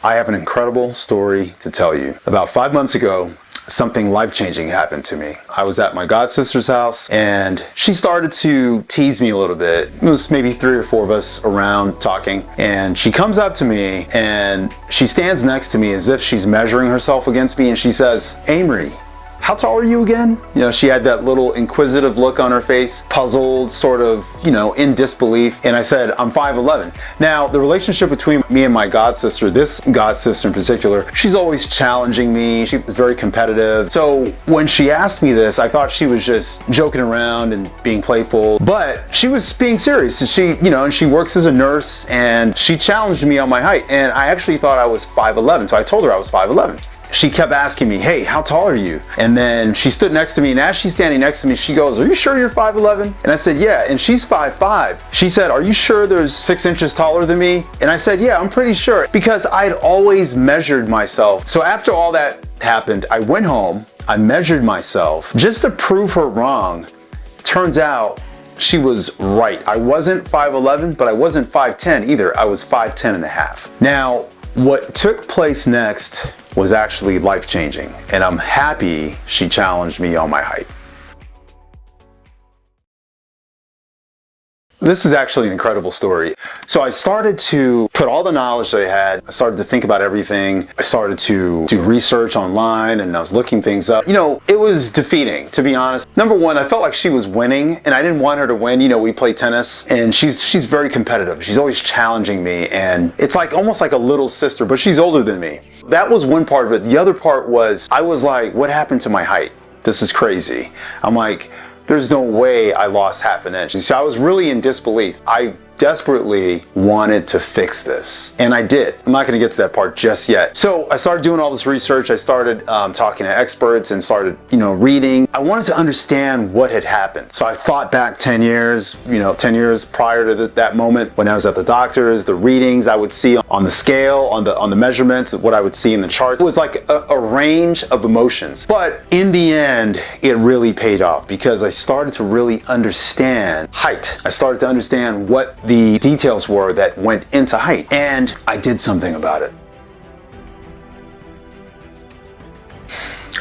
I have an incredible story to tell you. About 5 months ago, something life-changing happened to me. I was at my god sister's house and she started to tease me a little bit. It was maybe 3 or 4 of us around talking, and she comes up to me and she stands next to me as if she's measuring herself against me, and she says, "Amory, how tall are you again?" You know, she had that little inquisitive look on her face, puzzled, sort of, in disbelief. And I said, "I'm 5'11". Now, the relationship between me and my god sister, this god sister in particular, she's always challenging me. She's very competitive. So when she asked me this, I thought she was just joking around and being playful, but she was being serious. And she works as a nurse, and she challenged me on my height. And I actually thought I was 5'11". So I told her I was 5'11". She kept asking me, "Hey, how tall are you?" And then she stood next to me, and as she's standing next to me, she goes, "Are you sure you're 5'11"? And I said, "Yeah." And she's 5'5". She said, "Are you sure there's 6 inches taller than me?" And I said, "Yeah, I'm pretty sure," because I'd always measured myself. So after all that happened, I went home, I measured myself just to prove her wrong. Turns out she was right. I wasn't 5'11", but I wasn't 5'10" either. I was 5'10 and a half. Now, what took place next was actually life-changing, and I'm happy she challenged me on my height. This is actually an incredible story. So I started to put all the knowledge that I had. I started to think about everything. I started to do research online, and I was looking things up. It was defeating, to be honest. Number one, I felt like she was winning, and I didn't want her to win. We play tennis, and she's very competitive. She's always challenging me, and it's like almost like a little sister, but she's older than me. That was one part of it. The other part was, I was like, what happened to my height? This is crazy. I'm like, there's no way I lost half an inch. So I was really in disbelief. I desperately wanted to fix this, and I did. I'm not going to get to that part just yet. So I started doing all this research. I started talking to experts and started reading. I wanted to understand what had happened. So I thought back 10 years, 10 years prior to that moment when I was at the doctor's, the readings I would see on the scale, on the measurements, what I would see in the chart. It was like a range of emotions. But in the end, it really paid off because I started to really understand height. I started to understand what the details were that went into height, and I did something about it.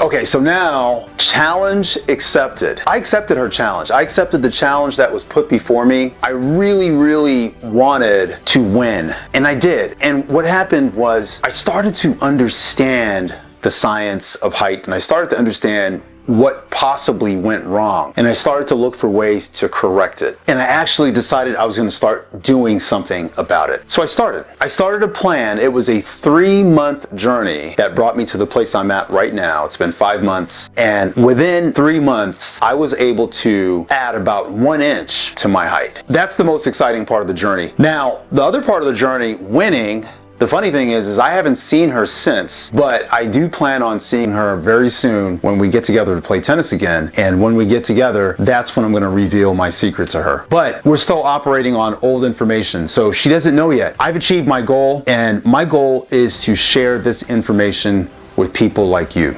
Okay, so now, challenge accepted. I accepted her challenge. I accepted the challenge that was put before me. I really, really wanted to win, and I did. And what happened was I started to understand the science of height, and I started to understand what possibly went wrong, and I started to look for ways to correct it, and I actually decided I was going to start doing something about it. So I started a plan. It was a 3-month journey that brought me to the place I'm at right now. It's been 5 months, and within 3 months I was able to add about 1 inch to my height. That's the most exciting part of the journey. Now, the other part of the journey, winning, the funny thing is I haven't seen her since, but I do plan on seeing her very soon when we get together to play tennis again. And when we get together, that's when I'm going to reveal my secret to her. But we're still operating on old information, so she doesn't know yet. I've achieved my goal, and my goal is to share this information with people like you.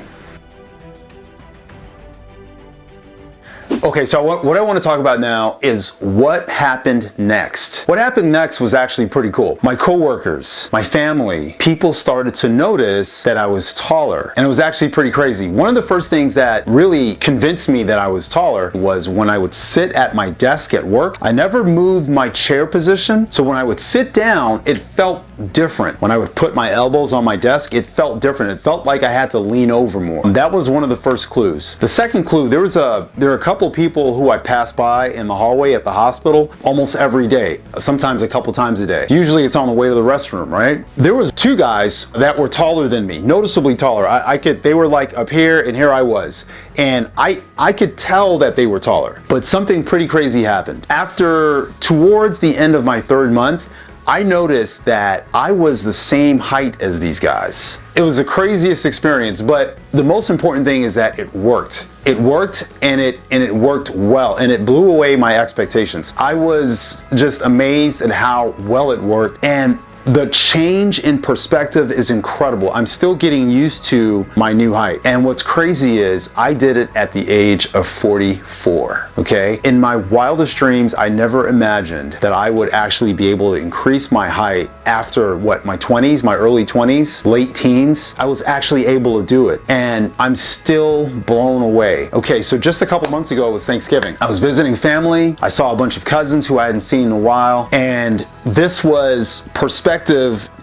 Okay, so what I want to talk about now is what happened next. What happened next was actually pretty cool. My coworkers, my family, people started to notice that I was taller, and it was actually pretty crazy. One of the first things that really convinced me that I was taller was when I would sit at my desk at work. I never moved my chair position, so when I would sit down, it felt different. When I would put my elbows on my desk, it felt different. It felt like I had to lean over more. That was one of the first clues. The second clue, there are a couple people who I pass by in the hallway at the hospital almost every day, sometimes a couple times a day. Usually it's on the way to the restroom, right? There was 2 guys that were taller than me, noticeably taller. They were like up here, and here I was. And I could tell that they were taller. But something pretty crazy happened. Towards the end of my 3rd month, I noticed that I was the same height as these guys. It was the craziest experience, but the most important thing is that it worked. It worked, and it worked well, and it blew away my expectations. I was just amazed at how well it worked, and The change in perspective is incredible. I'm still getting used to my new height. And what's crazy is I did it at the age of 44, okay? In my wildest dreams, I never imagined that I would actually be able to increase my height after my 20s, my early 20s, late teens. I was actually able to do it. And I'm still blown away. Okay, so just a couple months ago, it was Thanksgiving. I was visiting family. I saw a bunch of cousins who I hadn't seen in a while. And this was perspective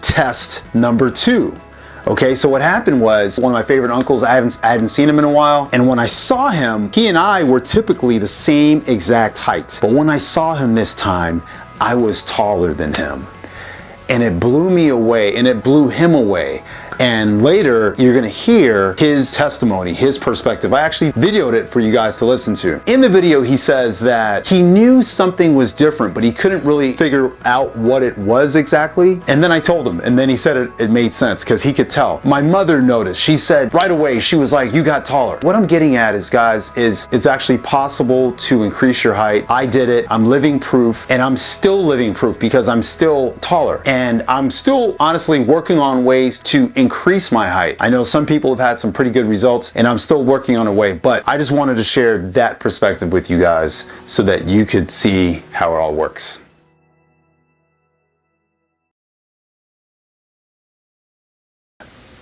test number 2. Okay, so what happened was one of my favorite uncles, I hadn't seen him in a while. And when I saw him, he and I were typically the same exact height. But when I saw him this time, I was taller than him. And it blew me away, and it blew him away. And later, you're gonna hear his testimony, his perspective. I actually videoed it for you guys to listen to. In the video, he says that he knew something was different, but he couldn't really figure out what it was exactly. And then I told him, and then he said it made sense, because he could tell. My mother noticed. She said right away, she was like, you got taller. What I'm getting at is, guys, is it's actually possible to increase your height. I did it. I'm living proof, and I'm still living proof because I'm still taller. And I'm still honestly working on ways to increase my height. I know some people have had some pretty good results, and I'm still working on a way, but I just wanted to share that perspective with you guys so that you could see how it all works.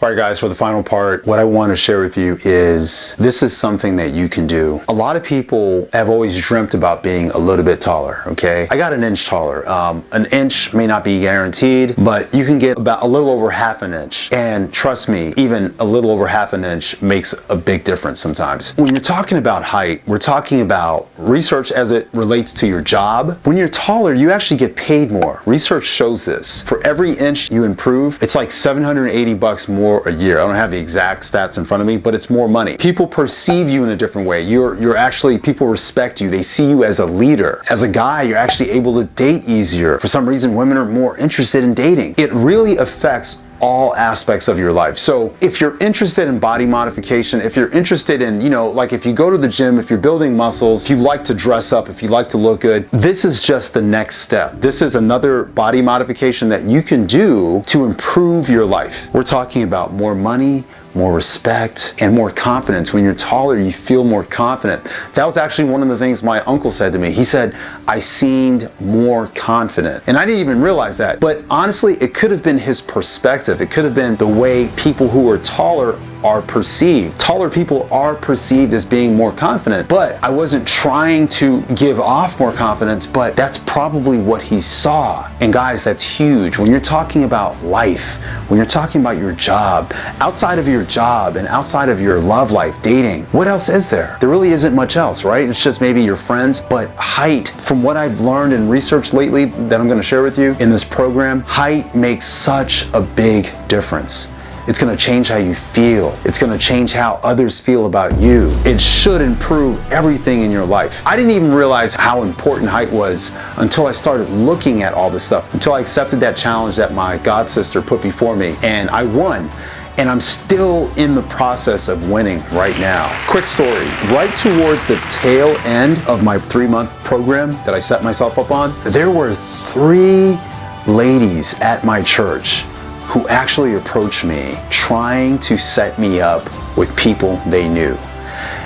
All right, guys, for the final part, what I want to share with you is this is something that you can do. A lot of people have always dreamt about being a little bit taller, okay? I got an inch taller. An inch may not be guaranteed, but you can get about a little over half an inch. And trust me, even a little over half an inch makes a big difference sometimes. When you're talking about height, we're talking about research as it relates to your job. When you're taller, you actually get paid more. Research shows this. For every inch you improve, it's like $780 more a year. I don't have the exact stats in front of me, but it's more money. People perceive you in a different way. You're actually, people respect you. They see you as a leader. As a guy, you're actually able to date easier. For some reason, women are more interested in dating. It really affects all aspects of your life. So if you're interested in body modification, if you're interested in, like if you go to the gym, if you're building muscles, if you like to dress up, if you like to look good, this is just the next step. This is another body modification that you can do to improve your life. We're talking about more money, more respect, and more confidence. When you're taller, you feel more confident. That was actually one of the things my uncle said to me. He said, I seemed more confident. And I didn't even realize that. But honestly, it could have been his perspective. It could have been the way people who are taller are perceived. Taller people are perceived as being more confident, but I wasn't trying to give off more confidence, but that's probably what he saw. And guys, that's huge. When you're talking about life, when you're talking about your job, outside of your job and outside of your love life, dating, what else is there? There really isn't much else, right? It's just maybe your friends, but height, from what I've learned and researched lately that I'm gonna share with you in this program, height makes such a big difference. It's gonna change how you feel. It's gonna change how others feel about you. It should improve everything in your life. I didn't even realize how important height was until I started looking at all this stuff, until I accepted that challenge that my god sister put before me, and I won. And I'm still in the process of winning right now. Quick story, right towards the tail end of my 3-month program that I set myself up on, there were 3 ladies at my church who actually approached me trying to set me up with people they knew.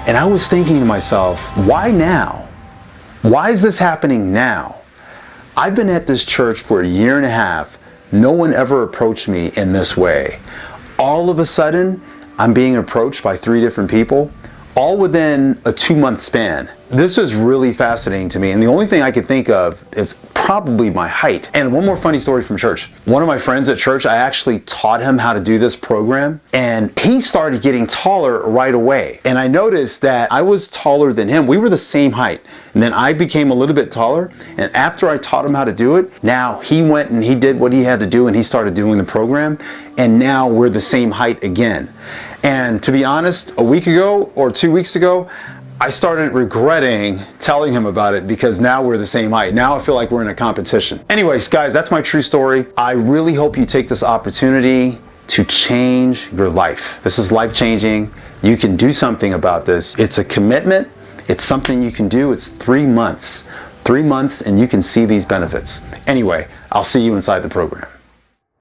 And I was thinking to myself, why now? Why is this happening now? I've been at this church for 1.5 years. No one ever approached me in this way. All of a sudden, I'm being approached by 3 different people, all within a 2-month span. This is really fascinating to me, and the only thing I could think of is probably my height. And one more funny story from church. One of my friends at church, I actually taught him how to do this program, and he started getting taller right away. And I noticed that I was taller than him. We were the same height. And then I became a little bit taller, and after I taught him how to do it, now he went and he did what he had to do, and he started doing the program, and now we're the same height again. And to be honest, a week ago or 2 weeks ago, I started regretting telling him about it because now we're the same height. Now I feel like we're in a competition. Anyways, guys, that's my true story. I really hope you take this opportunity to change your life. This is life-changing. You can do something about this. It's a commitment. It's something you can do. It's 3 months. 3 months and you can see these benefits. Anyway, I'll see you inside the program.